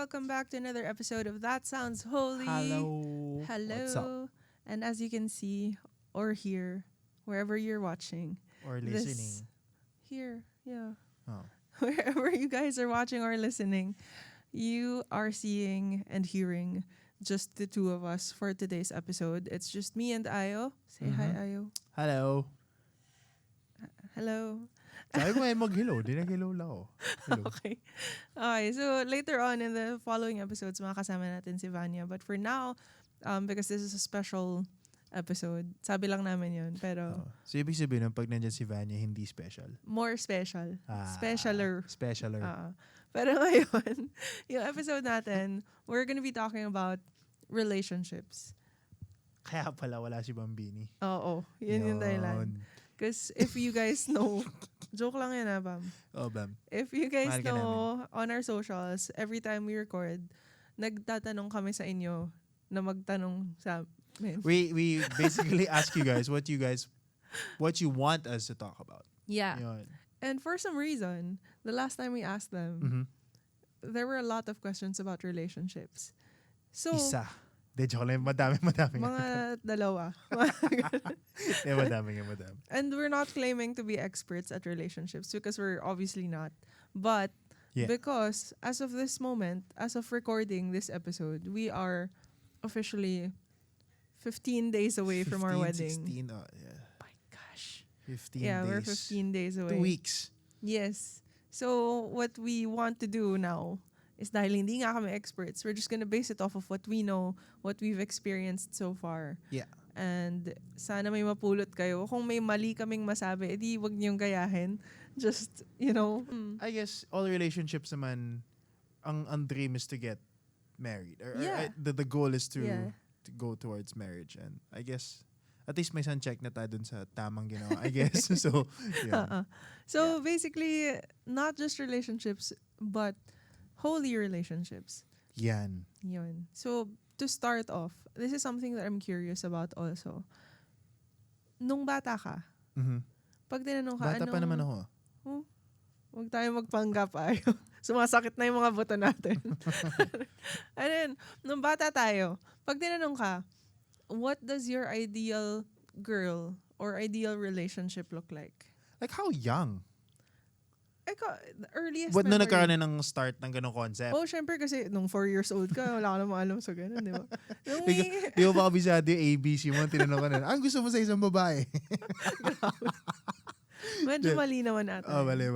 welcome back to another episode of That Sounds Holy. Hello. Hello. What's up? And as you can see or hear, wherever you're watching, Or this listening. here, yeah, Oh. wherever you guys are watching or listening, you are seeing and hearing just the two of us for today's episode. It's just me and Ayo. Say hi, Mhm. Ayo. Hello. Hello. Sabi ko ngayon mag-hello. Di nag-hello lang ako. Hello. Okay. Okay, so later on in the following episodes, makakasama natin si Vanya. But for now, because this is a special episode, sabi lang namin yun. Pero Oh. So, ibig sabihin, pag nandyan si Vanya, hindi special. more special. Ah, Specialer. Specialer. Pero ngayon, yung episode natin, we're gonna be talking about relationships. Kaya pala wala si Bambini. Oo, yun yung dahilan. Because if you guys know, joke lang yan Bam. Oh, Bam. If you guys Mahal ka know, on our socials, every time we record, nagtatanong kami sa inyo na magtanong sa amin. We basically ask you guys what you want us to talk about. Yeah. Yun. And for some reason, the last time we asked them, Mhm. there were a lot of questions about relationships. So, Isa. De, joke lang. Madami. mga dalawa. Madami. And we're not claiming to be experts at relationships because we're obviously not. But Yeah. because as of this moment, as of recording this episode, we are officially 15 days away from our 15, wedding. 16, oh, yeah. My gosh. 15 Yeah, days. we're 15 days away. 2 weeks. Yes. So what we want to do now is dahil hindi nga kami experts, we're just gonna base it off of what we know, what we've experienced so far. Yeah. And sana may mapulot kayo. Kung may mali kaming masabi, edi wag niyong gayahin. Just, I guess all relationships naman, ang dream is to get married. Or Yeah. the goal is to Yeah. go towards marriage. And I guess, at least may sun check na tayo dun sa tamang ginawa, I guess. So, yeah. So basically, not just relationships, but holy relationships. Yan. Yun. So, to start off, this is something that I'm curious about also. Nung bata ka, Mhm. pag tinanong ka, Bata pa naman ako. Huwag tayo magpanggap ayo. Sumasakit na yung mga buto natin. And then, nung bata tayo, pag tinanong ka, what does your ideal girl or ideal relationship look like? Like, how young? Ikaw, the earliest What na memory. nagkaroon na ng start ng ganong concept? Oh, syempre kasi nung 4 years old ka, wala ka namang alam sa ganun, di ba? Nung Di ko pa kabisado yung ABC mo, tinanong ka na, ang gusto mo sa isang babae? medyo mali naman ata. Oh, mali.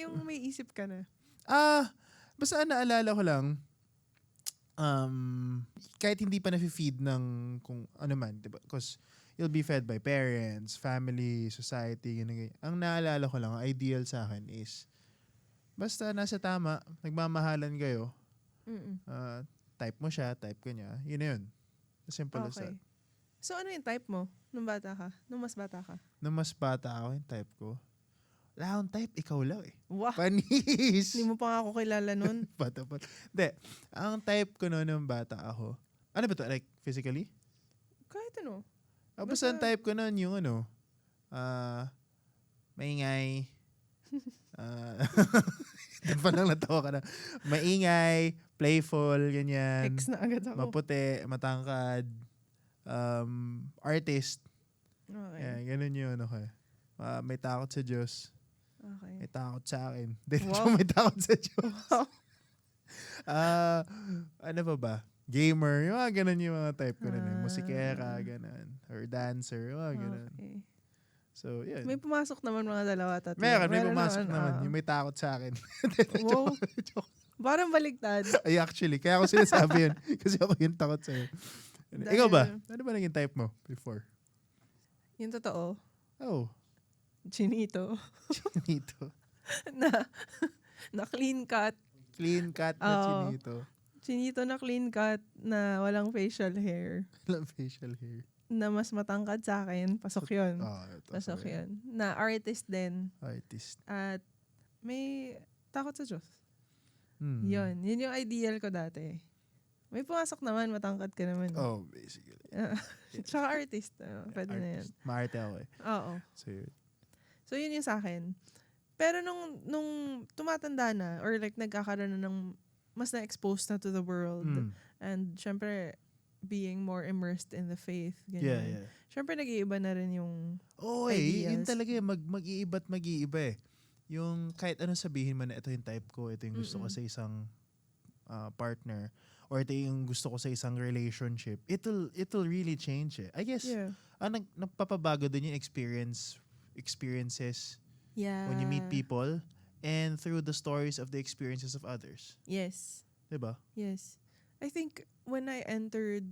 Yung may isip ka na. Basta naalala ko lang, kahit hindi pa na-feed ng kung ano man, diba? Because you'll be fed by parents, family, society, ganyan. Ang naalala ko lang, ang ideal sa akin is, basta nasa tama, nagmamahalan kayo, Mm-mm. type mo siya, type ka niya, yun na yun. As simple as that. Okay. So, ano yung type mo nung bata ka? Nung mas bata ka? Nung mas bata ako, yung type ko, wala akong type, ikaw lang eh. Wow! Panis! Hindi mo pa nga ako kilala nun. Bata pa. Hindi. Ang type ko noon nung bata ako, ano ba to? Like, physically? Kahit ano. Basta ang type ko noon yung ano, maingay. Doon pa lang natawa ka na. Maingay, playful, ganyan. Ex na agad ako. Maputi, matangkad, artist. Okay. Yeah, ganun yun. Okay. May takot sa Diyos. Okay. May takot sa akin. Wow. May takot sa Diyos. Wow. Ano pa ba? Gamer. Yung mga ganun yung mga type ko na. Ah. Musikera, ganun. Or dancer. Yung mga ganun. Okay. So, yun. May pumasok naman mga dalawa, tatlo. Meron, may pumasok naman. Yung may takot sa akin. Wow. Parang baligtad. Ay, actually. Kaya ako sinasabi yun. Kasi ako yung takot sa'yo. Ikaw ba? Ano ba naging type mo before? Yung totoo. Oh. Chinito. Chinito. na clean cut. Clean cut na chinito. Chinito na clean cut na walang facial hair. Walang facial hair. Na mas matangkad sa akin. Pasok yun. Pasok sorry. yun. Na artist din. Artist. At may takot sa Diyos. Hmm. Yun yung ideal ko dati. May pumasok naman, matangkad ka naman. Oh, basically. Tsaka artist. Pwede na yan. Maarte ako eh. Oo. So yun yung sa akin. Pero nung tumatanda na, or like nagkakaroon na ng mas na-expose na to the world. Mm. And syempre, being more immersed in the faith. Ganyan. Yeah, yeah. Syempre, nag-iiba na rin yung Oo yun ideas. talaga mag-iiba't mag-iiba eh. Yung kahit anong sabihin mo na ito yung type ko, ito yung gusto ko sa isang partner, or ito yung gusto ko sa isang relationship, it'll really change eh. I guess, Yeah. nagpapabago din yung experiences Yeah. when you meet people and through the stories of the experiences of others. Yes. Diba? Yes. I think when I entered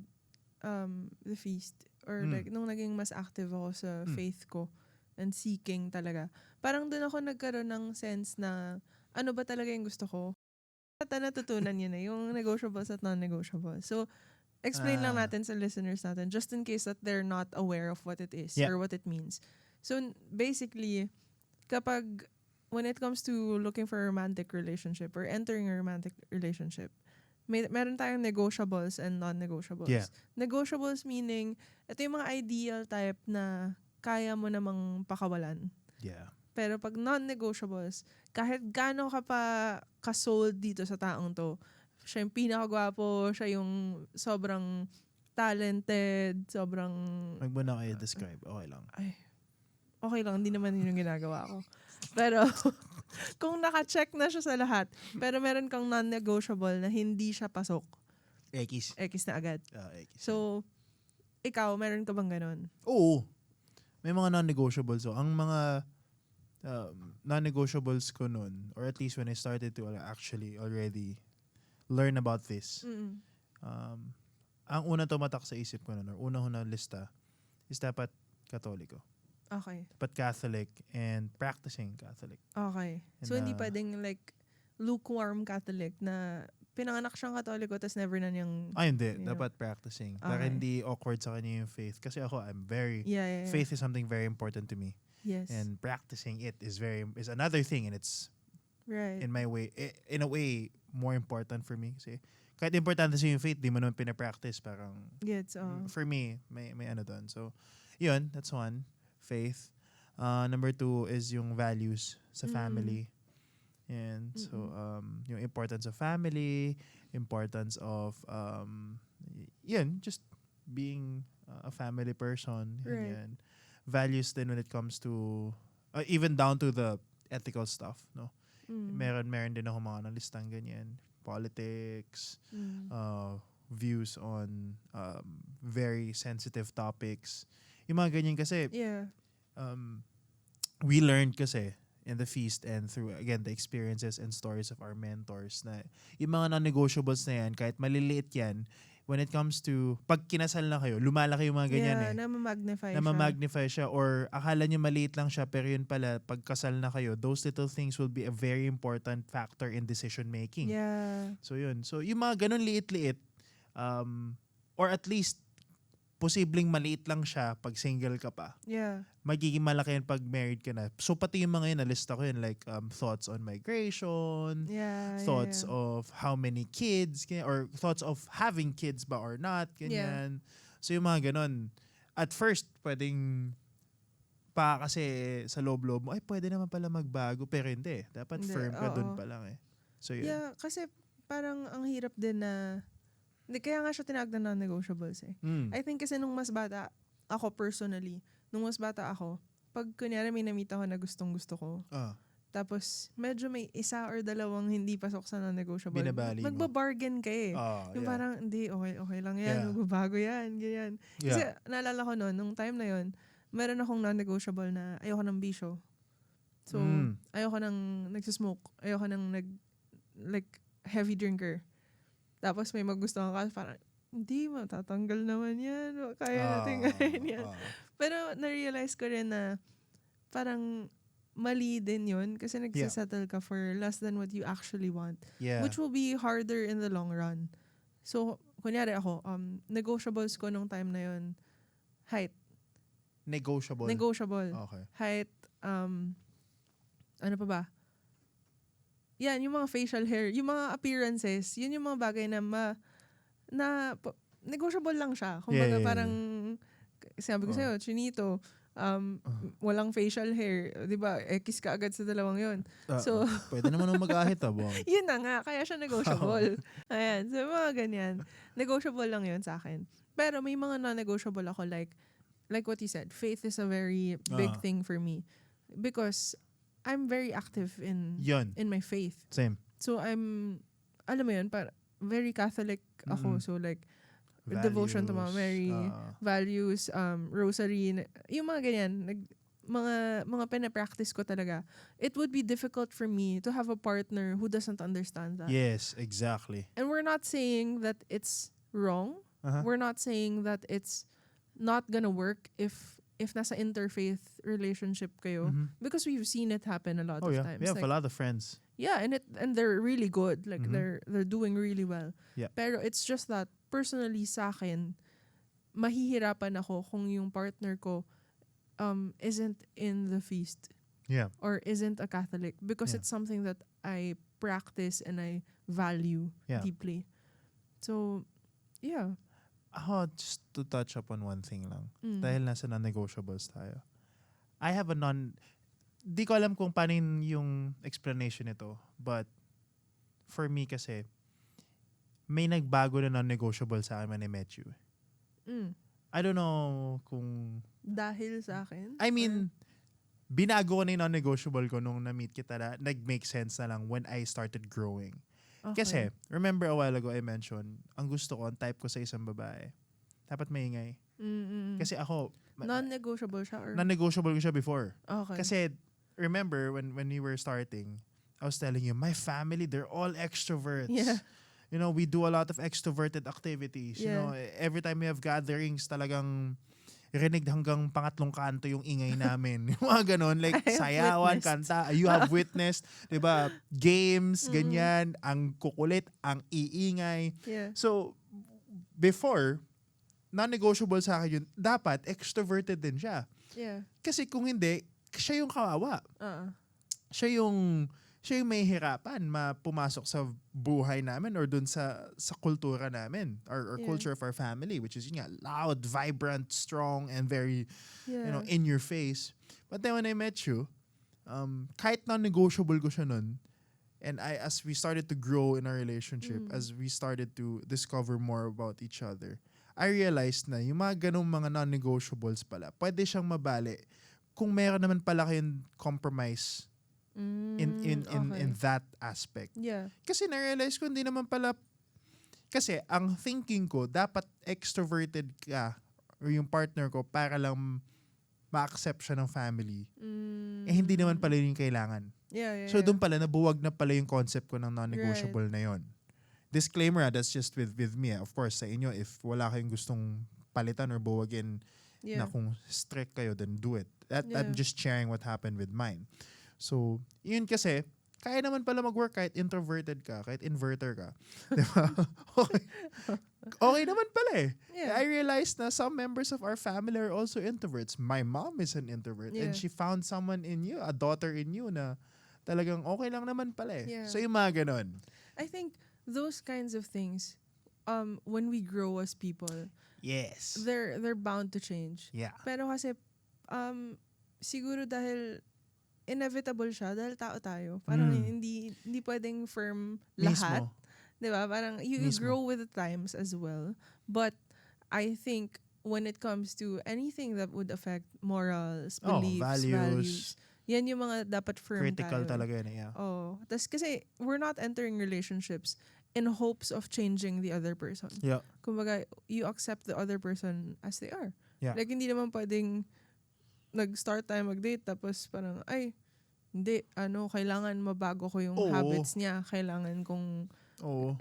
the feast, or like nung naging mas active ako sa faith ko and seeking talaga, parang doon ako nagkaroon ng sense na ano ba talaga yung gusto ko. At natutunan yun eh, yung negotiables at non-negotiables. So, explain lang natin sa listeners natin just in case that they're not aware of what it is or what it means. So, basically, when it comes to looking for a romantic relationship or entering a romantic relationship, meron tayong negotiables and non-negotiables. Yeah. Negotiables meaning, ito yung mga ideal type na kaya mo namang pakawalan. Yeah. Pero pag non-negotiables, kahit gaano ka pa ka-sold dito sa taong to, siya yung pinakagwapo, siya yung sobrang talented, sobrang... Wag mo na kayo describe. Okay lang. Ay, okay lang, hindi naman yun yung ginagawa ko. Pero, kung naka-check na siya sa lahat, pero meron kang non-negotiable na hindi siya pasok, X. X na agad. X. So, ikaw, meron ka bang ganon? Oo. May mga non-negotiables. So, ang mga non-negotiables ko nun, or at least when I started to actually already learn about this, ang una tumatak sa isip ko nun, or una na lista, is dapat Katoliko. Okay. Dapat Catholic and practicing Catholic. Okay. And, So, hindi pwedeng like lukewarm Catholic na pinanganak siyang Katoliko tapos never na niyang... Hindi. you know. Dapat practicing. Para Okay. hindi awkward sa kanya yung faith. Kasi ako, I'm very... Yeah. Faith is something very important to me. Yes. And practicing it is another thing, and it's right. in a way more important for me. Kasi kahit importante sa yung faith, di mo naman pinapractice. Parang Gets, for me, may ano doon. So, yun, that's one. Faith. Number 2 is yung values sa family. And so, yung importance of family, importance of, just being a family person. Right. Yan. Values din when it comes to, even down to the ethical stuff, no? Meron din ako mga nalistang ganyan. Politics, views on very sensitive topics. Yung mga ganyan kasi, Yeah. we learned kasi in the feast and through, again, the experiences and stories of our mentors na yung mga non-negotiables na yan, kahit maliliit yan, when it comes to, pag kinasal na kayo, lumalaki yung mga ganyan namamagnify siya. Or akala nyo maliit lang siya, pero yun pala, pag kasal na kayo, those little things will be a very important factor in decision making. Yeah. So yun. So yung mga ganun liit-liit, or at least, posibleng maliit lang siya pag single ka pa. Yeah. Magiging malaki yan pag married ka na. So pati yung mga yun, nalista ko yun, like thoughts on migration, thoughts of how many kids, or thoughts of having kids ba or not, ganyan. So yung mga ganun. At first, pwedeng kasi sa loob-loob mo, ay pwede naman pala magbago, pero hindi. Dapat firm ka dun pa lang eh. So yun. Yeah, kasi parang ang hirap din na, kaya nga siya tinawag na non-negotiables eh. I think kasi nung mas bata, ako personally, nung mas bata ako, pag kunyari may na-meet ako na gustong-gusto ko, tapos medyo may isa or dalawang hindi pasok sa non-negotiable, binabali mo. magbabargain ka eh. Yung parang, hindi, okay lang yan, magbabago yan, ganyan. Kasi naalala ko noon, nung time na yon, meron akong non-negotiable na ayoko ng bisyo. So, ayoko ng nagsismoke, ayoko ng heavy drinker. Tapos may magustuhan ka, parang, hindi, matatanggal naman yan. Kaya natin ngayon yan. Pero na-realize ko rin na parang mali din yun kasi nagsisettle ka for less than what you actually want. Yeah. Which will be harder in the long run. So, kunyari ako, negotiables ko nung time na yun, height. Negotiable. Okay. Height, ano pa ba? Yan, yung mga facial hair, yung mga appearances, yun yung mga bagay na negotiable lang siya. Kumbaga parang, sabi ko sa'yo, chinito, walang facial hair. Di ba? Kiss ka agad sa dalawang yun. So, Pwede naman nung mag-ahit abong. yun na nga. Kaya siya negotiable. Ayan. So, mga ganyan. Negotiable lang yun sa akin. Pero may mga non-negotiable ako like what you said, faith is a very big thing for me. Because I'm very active in Yun. my faith. Same. So alam mo yun, very Catholic ako. So like, devotion to Mama Mary, values, rosary, yung mga ganyan, mga pinapractice ko talaga. It would be difficult for me to have a partner who doesn't understand that. Yes, exactly. And we're not saying that it's wrong. We're not saying that it's not gonna work if nasa interfaith relationship kayo, because we've seen it happen a lot of times. We have a lot of friends. Yeah, and they're really good. Like they're doing really well. Yeah. Pero it's just that personally sa akin, mahihirapan ako kung yung partner ko isn't in the feast. Yeah. Or isn't a Catholic, because it's something that I practice and I value deeply. So, yeah. Just to touch upon one thing lang. Dahil nasa non-negotiables tayo. I have di ko alam kung paano yung explanation nito, but for me kasi, may nagbago na non-negotiable sa akin when I met you. I don't know kung... Dahil sa akin? I mean, binago ko na yung non-negotiable ko nung na-meet kita na nag-make sense na lang when I started growing. Okay. Kasi, remember a while ago I mentioned, ang gusto ko, ang type ko sa isang babae, dapat maingay. Kasi ako, non-negotiable siya? Or? Non-negotiable ko siya before. Okay. Kasi, remember, when we were starting, I was telling you, my family, they're all extroverts. Yeah. You know, we do a lot of extroverted activities. You know, every time we have gatherings, talagang rinig hanggang pangatlong kanto yung ingay namin. Yung mga ganon, like sayawan, kanta, you have witnessed, 'di ba? Games, ganyan, ang kukulit, ang iingay. Yeah. So, before, non-negotiable sa akin yun, dapat extroverted din siya. Yeah. Kasi kung hindi, siya yung kawawa. Siya yung may hirapan pumasok sa buhay namin or dun sa kultura namin or culture of our family, which is yun nga, loud, vibrant, strong, and very, you know, in your face. But then when I met you, kahit non-negotiable ko siya nun, and as we started to grow in our relationship, as we started to discover more about each other, I realized na yung mga ganong mga non-negotiables pala, pwede siyang mabali kung meron naman pala kayong compromise in that aspect. Yeah. Kasi na-realize ko hindi naman pala, kasi ang thinking ko, dapat extroverted ka or yung partner ko para lang ma-accept siya ng family. Eh hindi naman pala yun yung kailangan. Yeah. So doon pala, nabuwag na pala yung concept ko ng non-negotiable na yun. Disclaimer, that's just with me. Of course, sa inyo, if wala kayong gustong palitan or buwagin na kung strict kayo, then do it. I'm just sharing what happened with mine. So, yun kasi, kaya naman pala mag-work kahit introverted ka, kahit inverter ka. Diba? Okay naman pala eh. Yeah. I realized na some members of our family are also introverts. My mom is an introvert and she found someone in you, a daughter in you na talagang okay lang naman pala eh. Yeah. So, yung mga ganon. I think those kinds of things, when we grow as people, Yes. they're bound to change. Yeah. Pero kasi, siguro dahil inevitable siya dahil tao tayo. Parang hindi pwedeng firm lahat. Mismo. 'Di ba? Parang you grow with the times as well. But I think when it comes to anything that would affect morals, beliefs, values, yan yung mga dapat firm Critical tayo. talaga yun, yeah. Tas kasi we're not entering relationships in hopes of changing the other person. Yeah. Kumbaga, you accept the other person as they are. Yeah. Like, hindi naman pwedeng nag-start tayo mag-date tapos parang, ay, hindi, kailangan mabago ko yung habits niya. Kailangan kong,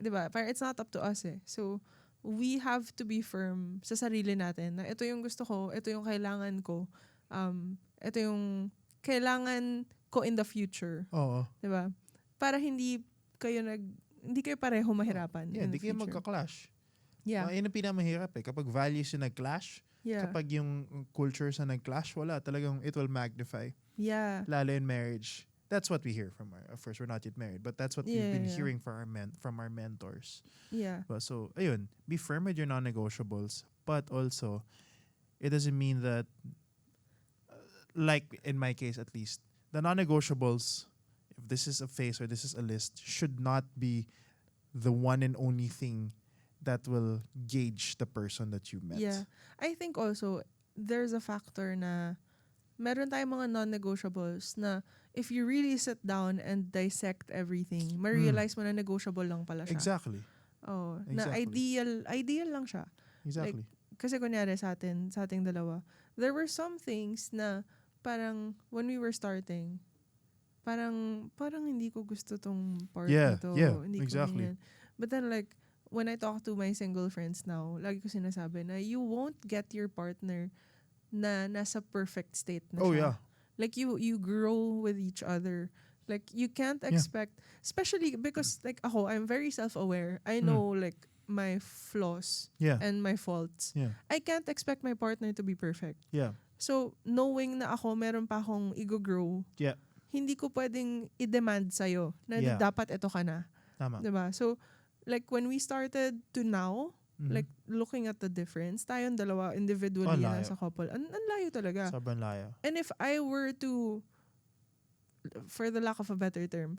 di ba? Parang it's not up to us eh. So, we have to be firm sa sarili natin na ito yung gusto ko, ito yung kailangan ko, ito yung kailangan ko in the future. Oo. Di ba? Para hindi kayo pareho mahirapan. Yeah, in the hindi kayo future. magka-clash. Yeah. Yun ang pinamahirap eh. Kapag values yung nag-clash, kapag yung culture sa nag-clash, wala. Talagang it will magnify. Yeah. Lalo in marriage. That's what we hear from of course, we're not yet married, but that's what we've been hearing from our mentors. Yeah. So, ayun, be firm with your non-negotiables, but also, it doesn't mean that like in my case at least, the non-negotiables, if this is a phase or this is a list, should not be the one and only thing that will gauge the person that you met. Yeah. I think also, there's a factor na meron tayong mga non-negotiables na if you really sit down and dissect everything, ma-realize mo na negotiable lang pala siya. Exactly. Oh, na Exactly. ideal lang siya. Exactly. Kasi kunyari sa ating dalawa, there were some things na parang when we were starting, parang hindi ko gusto tong part Yeah, na to. yeah, Hindi exactly. ko ganyan. But then like, when I talk to my single friends now, lagi ko sinasabi na you won't get your partner na nasa perfect state na Oh, siya. yeah. Like you grow with each other. Like you can't expect, especially because like ako, I'm very self-aware. I know like my flaws Yeah. and my faults. Yeah. I can't expect my partner to be perfect. Yeah. So, knowing na ako, meron pa akong i-grow, Yeah. hindi ko pwedeng i-demand sa'yo na Yeah. dapat ito ka na. Tama. Diba? So, like when we started to now, Mhm. like looking at the difference, tayong dalawa individually Oh, na layo. sa couple, ang layo talaga. Sobrang layo. And if I were to, for the lack of a better term,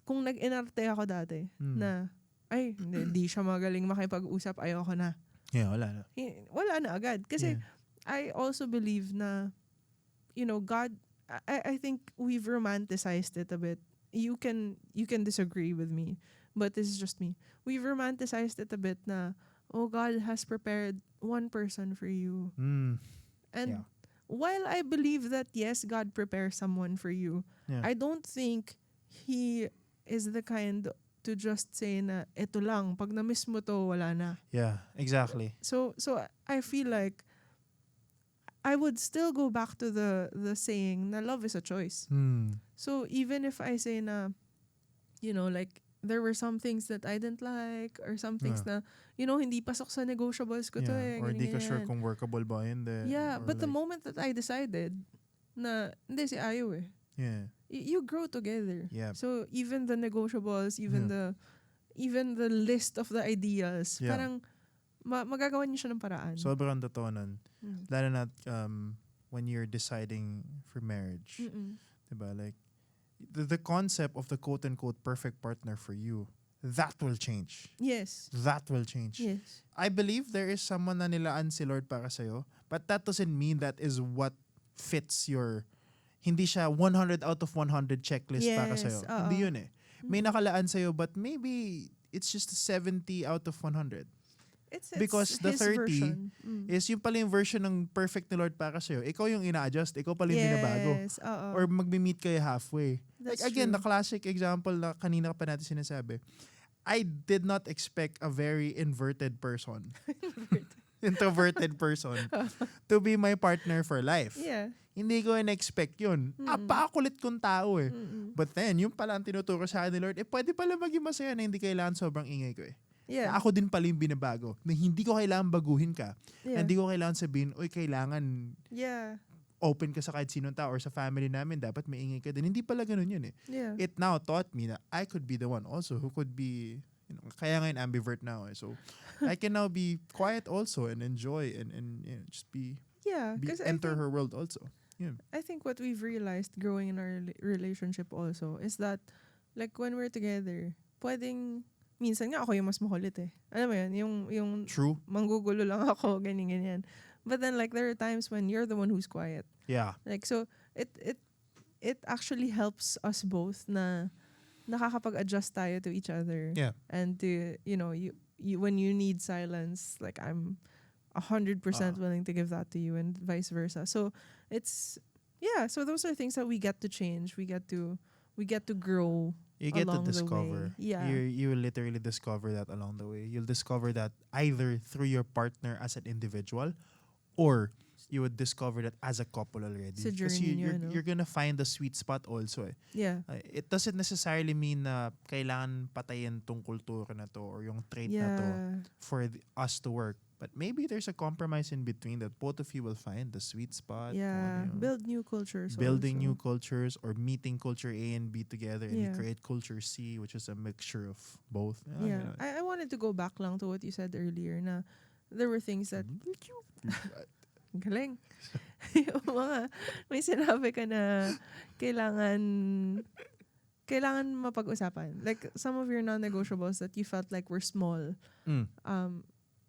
kung nag-inarte ako dati, na, ay, hindi siya magaling makipag-usap, ayoko na. Yeah, wala na. Wala na agad. Kasi, Yeah. I also believe na, God, I think we've romanticized it a bit. You can disagree with me, but this is just me. We've romanticized it a bit na, oh, God has prepared one person for you. And Yeah. while I believe that, yes, God prepares someone for you, Yeah. I don't think He is the kind to just say na, eto lang, pag na-miss mo to, wala na. Yeah, exactly. So I feel like I would still go back to the saying na love is a choice. So even if I say na, like there were some things that I didn't like or some things na, hindi pasok sa negotiables ko to Yeah. Or di ka sure kung workable ba yun. Yeah, or but the like- moment that I decided na, hindi si ayaw eh. Yeah. You grow together. Yeah. So even the negotiables, even the list of the ideals, Yeah. parang magagawa niyo siya ng paraan. Sobrang totoo nun. Mm. Lalo na when you're deciding for marriage. Mm-mm. Diba? Like, the concept of the quote-unquote perfect partner for you, that will change. Yes. That will change. Yes. I believe there is someone na nilaan si Lord para sa'yo, but that doesn't mean that is what fits your, hindi siya 100 out of 100 checklist para Yes, sa'yo. oo. Hindi yun eh. May nakalaan sa'yo, but maybe it's just 70 out of 100. It's Because the his 30 version. Is yung pala yung version ng perfect ni Lord para sa'yo. Ikaw yung ina-adjust, ikaw pala yung binabago. Yes, oo. Or magmi-meet kayo halfway. That's like again, true. the classic example na kanina pa natin sinasabi. I did not expect a very inverted person, introverted person, to be my partner for life. Yeah. Hindi ko in-expect yun. Apakakulit kong tao eh. Mm-mm. But then, yung pala ang tinuturo sa akin ni Lord, pwede pala maging masaya na hindi kailangan sobrang ingay ko eh. Yeah. Na ako din pala yung binabago. Na hindi ko kailangan baguhin ka. Yeah. Hindi ko kailangan sabihin, uy, kailangan Yeah. open ka sa kahit sinong tao or sa family namin, dapat maingay ka din. Hindi pala ganun yun eh. Yeah. It now taught me that I could be the one also who could be, kaya ngayon ambivert now eh. So, I can now be quiet also and enjoy and just be Yeah. 'Cause enter her world also. Yeah. I think what we've realized growing in our relationship also is that like when we're together, pwedeng minsan nga ako yung mas makulit eh. Alam mo yun, yung True. manggugulo lang ako, ganyan. But then like there are times when you're the one who's quiet. Yeah. Like so it actually helps us both na nakakapag-adjust tayo to each other. Yeah. And to, you when you need silence, like I'm 100% willing to give that to you and vice versa. So so those are things that we get to change. We get to grow. You get to along the discover. way. Yeah. You will literally discover that along the way. You'll discover that either through your partner as an individual or you would discover that as a couple already. Sa Kasi journey niyo, no? you're gonna find the sweet spot also eh. Yeah. It doesn't necessarily mean na kailangan patayin tong kultura na to or yung trait na to Yeah. for us to work. But maybe there's a compromise in between that both of you will find the sweet spot. Yeah. or, Build new cultures. building new also. cultures or meeting culture A and B together and you Yeah. create culture C, which is a mixture of both. Yeah. I wanted to go back lang to what you said earlier na there were things that galing. yung mga, may sinabi ka na kailangan mapag-usapan. Like, some of your non-negotiables that you felt like were small.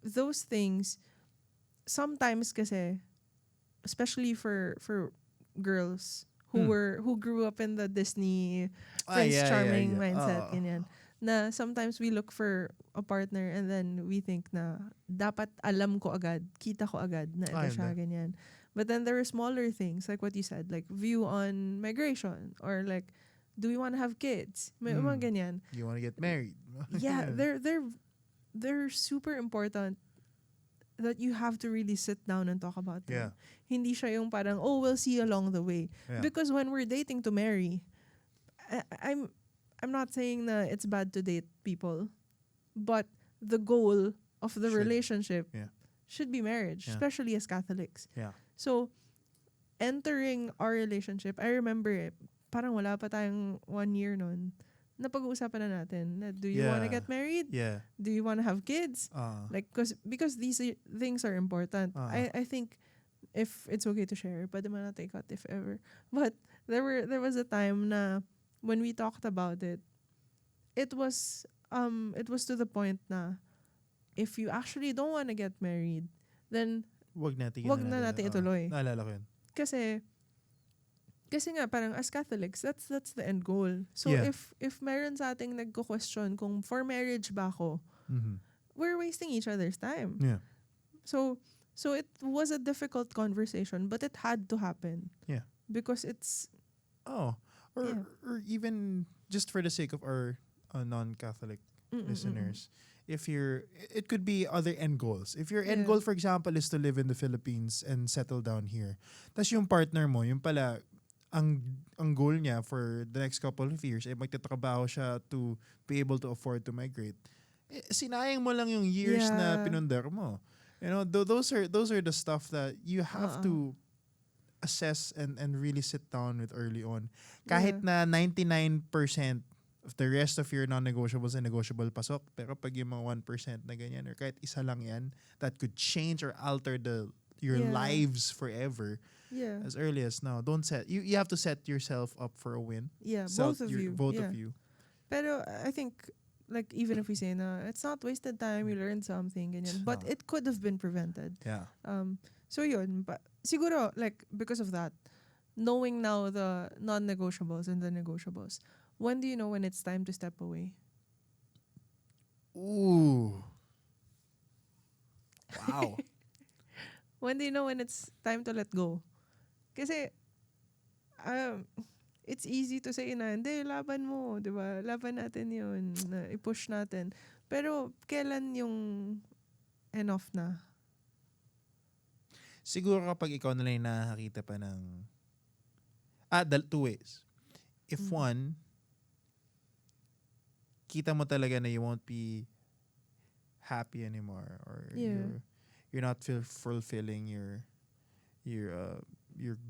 Those things, sometimes kasi, especially for girls who grew up in the Disney Prince Charming mindset, ganyan, na sometimes we look for a partner and then we think na dapat alam ko agad, kita ko agad na ito siya, ganyan. But then there are smaller things, like what you said, like view on migration, or like, do we want to have kids? May mga ganyan. You want to get married? Yeah, they're super important that you have to really sit down and talk about them. Hindi siya yung parang, oh, we'll see along the way. Yeah. Because when we're dating to marry, I'm not saying that it's bad to date people, but the goal of the relationship should be marriage, especially as Catholics. Yeah. So, entering our relationship, I remember parang wala pa tayong 1 year nun, napag-uusapan na natin na, do you want to get married? Yeah. Do you want to have kids? Like, because these things are important. I think, if it's okay to share, pwede man natin i-cut if ever. But there was a time na when we talked about it, it was to the point na if you actually don't want to get married, then wag na natin ituloy. Naalala ko yun. Kasi nga parang as Catholics, that's the end goal. So if meron sa ating nagko-question kung for marriage ba ako, we're wasting each other's time. Yeah. So it was a difficult conversation, but it had to happen. Yeah. Because it's or even just for the sake of our non-Catholic listeners, it could be other end goals. If your end goal, for example, is to live in the Philippines and settle down here, tas yung partner mo, yung pala, ang goal niya for the next couple of years ay magtatrabaho siya to be able to afford to migrate. Sinayang mo lang yung years na pinundar mo. You know, those are the stuff that you have to assess and really sit down with early on. Kahit na 99% of the rest of your non-negotiables and negotiable pasok, pero pag yung mga 1% na ganyan, or kahit isa lang yan, that could change or alter your lives forever. Yeah. As early as now. You have to set yourself up for a win. Yeah, both of you. Both of you. Pero I think, like, even if we say na it's not wasted time, you learned something, ganyan. But it could have been prevented. Yeah. So yun, but siguro, like, because of that, knowing now the non-negotiables and the negotiables, when do you know when it's time to step away? Ooh. Wow. When do you know when it's time to let go? Kasi, it's easy to say na, hindi, laban mo, di ba? Laban natin yun, na i-push natin. Pero, kailan yung enough na? Siguro kapag ikaw na lang nakakita pa ng... two ways. If one, kita mo talaga na you won't be happy anymore, or you're not fulfilling your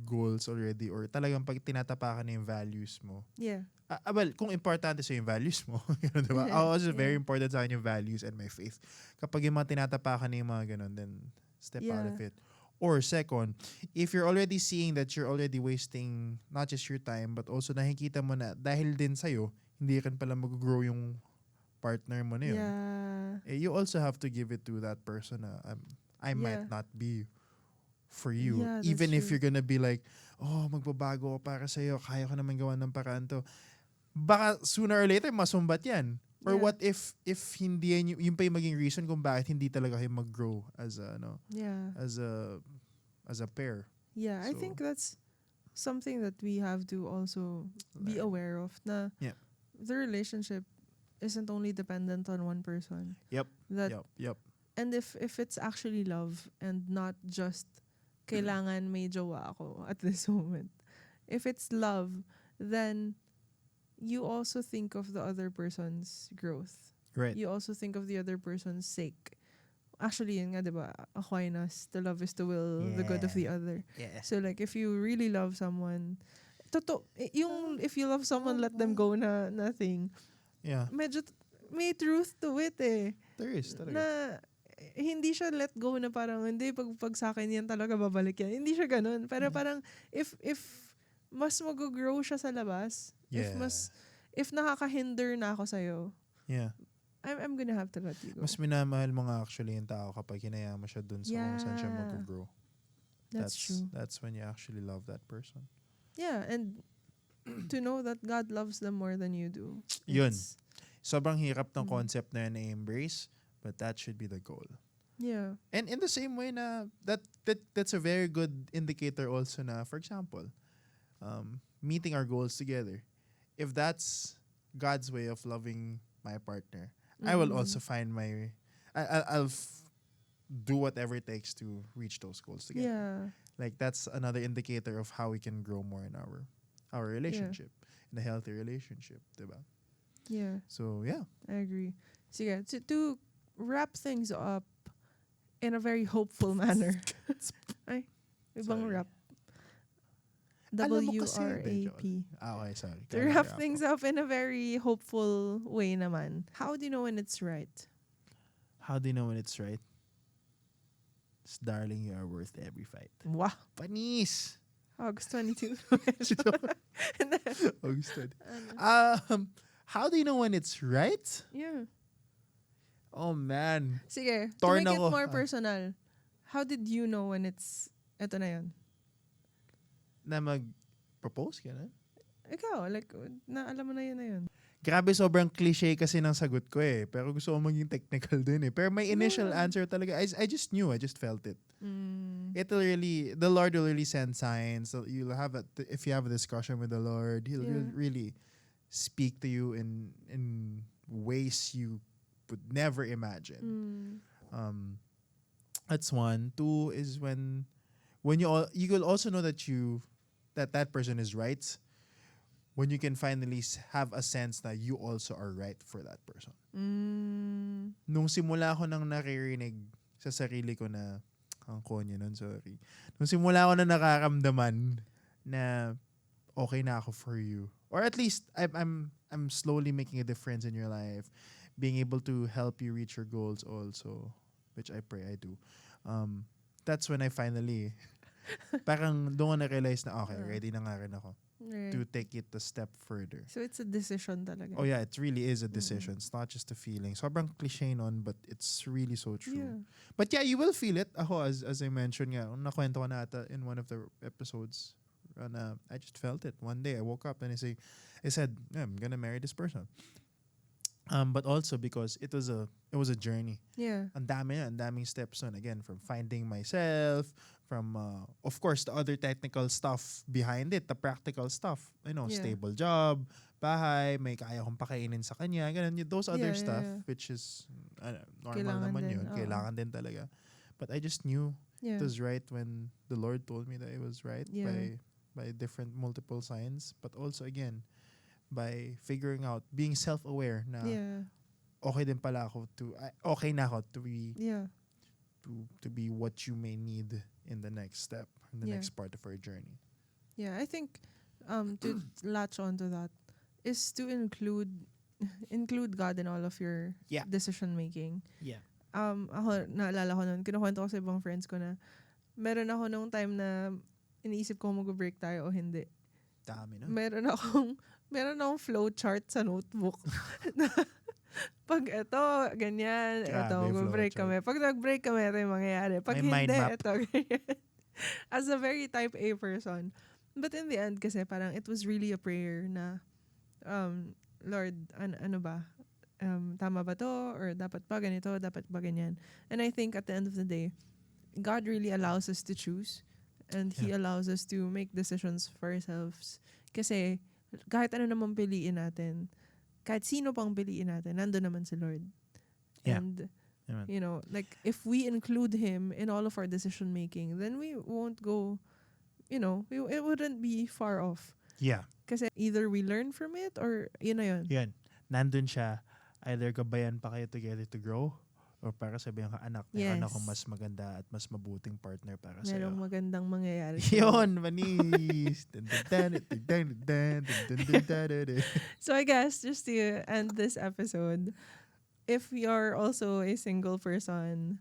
goals already, or talagang pag tinatapakan na yung values mo. Yeah. Well, kung importante sa yung values mo, diba? Also very important sa akin yung values and my faith. Kapag yung mga tinatapakan na yung mga ganun, then step out of it. Or second, if you're already seeing that you're already wasting not just your time, but also nakikita mo na dahil din sa'yo, hindi kan pala mag-grow yung partner mo na yun. Yeah. You also have to give it to that person na I might not be for you. Yeah, even if true. you're gonna be like, oh, magbabago ako para sa'yo, kaya ko naman gawa ng paraan to. Baka sooner or later, masumbat yan. Or what if hindi yan, yung pa yung maging reason kung bakit hindi talaga kayo mag-grow as a pair. Yeah, I So, think that's something that we have to also be aware of, na the relationship isn't only dependent on one person. Yep. And if it's actually love and not just kailangan may jowa ako at this moment. If it's love, then you also think of the other person's growth. Right. You also think of the other person's sake. Actually, yun nga, diba? Aquinas, the love is to will the good of the other. Yeah. So like, if you really love someone, if you love someone, let them go na thing. Yeah. Medyo may truth to it eh. There is talaga. Na hindi siya let go na parang, hindi, pag sa akin yan talaga babalik yan. Hindi siya ganun. Pero parang, if mas mag-grow siya sa labas, Yeah. if nakaka-hinder na ako sa'yo, Yeah. I'm gonna have to let you go. Mas minamahal mo nga actually yung tao kapag hinayaan mo siya dun sa kung saan siya mag-grow. That's true. That's when you actually love that person. Yeah, and to know that God loves them more than you do. Yun. It's- Sobrang hirap ng Mm. concept na yun na-embrace, but that should be the goal. Yeah. And in the same way na that's a very good indicator also na, for example, meeting our goals together. If that's God's way of loving my partner, I will Mhm. also find I'll do whatever it takes to reach those goals together. Yeah. Like that's another indicator of how we can grow more in our relationship, in a healthy relationship, diba? Yeah. So yeah, I agree. Sige, to wrap things up in a very hopeful manner. Ay, ibang Sorry. rap. Alam mo kasi, WRAP. okay, sorry. To wrap things up in a very hopeful way naman. How do you know when it's right? How do you know when it's right? It's, darling, you are worth every fight. Wow. Panis! August 22. August. How do you know when it's right? Yeah. Oh man. Sige, to Torn make it ako. more personal, how did you know when it's, eto na yun? Na mag-propose ka na? Ikaw, like, alam mo na yun na yun. Grabe, sobrang cliche kasi ng sagot ko eh. Pero gusto ko maging technical din eh. Pero my initial Yeah. answer talaga, I just knew, I just felt it. Mm. The Lord will really send signs. So you'll have if you have a discussion with the Lord, He'll Yeah. really speak to you in ways you would never imagine. Mm. That's one. Two is when you will also know that that person is right when you can finally have a sense that you also are right for that person. Mm. Nung simula ko nang naririnig sa sarili ko na, ang konyo nun, sorry. Nung simula ko na nakaramdaman na okay na ako for you. Or at least, I'm slowly making a difference in your life. Being able to help you reach your goals also, which I pray I do. That's when I finally, parang doon ko na-realize na, okay, ready na nga rin ako Right. to take it a step further. So it's a decision talaga. Oh yeah, it really is a decision. It's not just a feeling. Sobrang cliche nun, but it's really so true. Yeah. But yeah, you will feel it. Ako, as I mentioned nga, nakwento ko na ata in one of the episodes, na I just felt it. One day, I woke up and I said, yeah, I'm gonna marry this person. But also because it was a journey. Yeah. Ang daming steps nun. Again, from finding myself, from, of course, the other technical stuff behind it, the practical stuff. Yeah. Stable job, bahay, may kaya kong pakainin sa kanya, ganun. Those other Yeah, stuff, yeah. which is normal Kailangan naman din, yun. oo. Kailangan din talaga. But I just knew Yeah. it was right when the Lord told me that it was right Yeah. by different multiple signs. But also, again, by figuring out, being self-aware na Yeah. okay din pala ako okay na ako to be Yeah. to be what you may need in the next step, in the Yeah. next part of our journey. Yeah, I think to latch onto that is to include God in all of your Yeah. decision making. Yeah. Ako, naalala ko nun, kinukwento ko sa ibang friends ko na meron ako nung time na iniisip ko mag-break tayo o hindi. Dami na. Meron akong flow chart sa notebook. Na pag ito, ganyan, Grabe, ito, mag-break flowchart. kami. Pag nag-break kami, ito yung mangyayari. Pag May mind hindi, map. ito, ganyan. As a very type A person. But in the end, kasi parang it was really a prayer na, Lord, ano ba? Tama ba to? Or dapat ba ganito? Dapat ba ganyan? And I think at the end of the day, God really allows us to choose. And He allows us to make decisions for ourselves. Kasi kahit ano naman piliin natin, kahit sino pang piliin natin, nandun naman si Lord. Yeah. And, Amen. you know, like, if we include Him in all of our decision making, then we won't go, you know, it wouldn't be far off. Yeah. Kasi either we learn from it or yun na yun. Yan. Nandun siya. Either gabayan pa kayo together to grow, or para sabihin ka, anak, meron Yes. akong mas maganda at mas mabuting partner para sa'yo. Merong magandang mangyayari. Yun, manis. Dun, dun, dun, dun, dun, dun, dun, dun, dun, dun, dun. So I guess, just to end this episode, if you're also a single person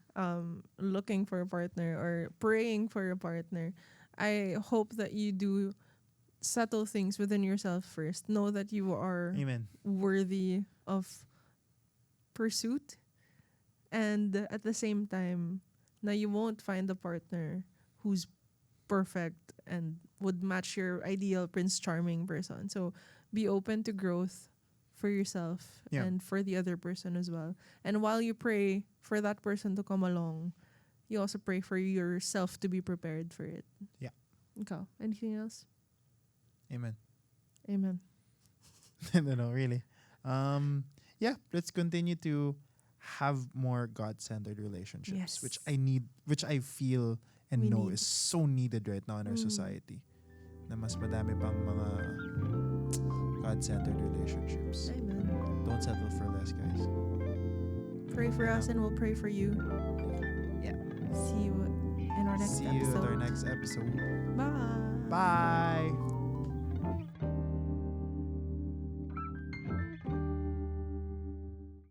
looking for a partner or praying for a partner, I hope that you do subtle things within yourself first. Know that you are Amen. worthy of pursuit, and at the same time, na you won't find a partner who's perfect and would match your ideal Prince Charming person. So be open to growth for yourself Yeah. and for the other person as well. And while you pray for that person to come along, you also pray for yourself to be prepared for it. Yeah. Okay. Anything else? Amen. Amen. No, really. Yeah, let's continue to have more God-centered relationships, Yes. which I feel and We know need. is so needed right now in our Mm. society. Na mas madami pang mga God-centered relationships. Amen. Don't settle for less, guys. Pray for us and we'll pray for you. Yeah. See you in our next See you episode. at our next episode. Bye. Bye.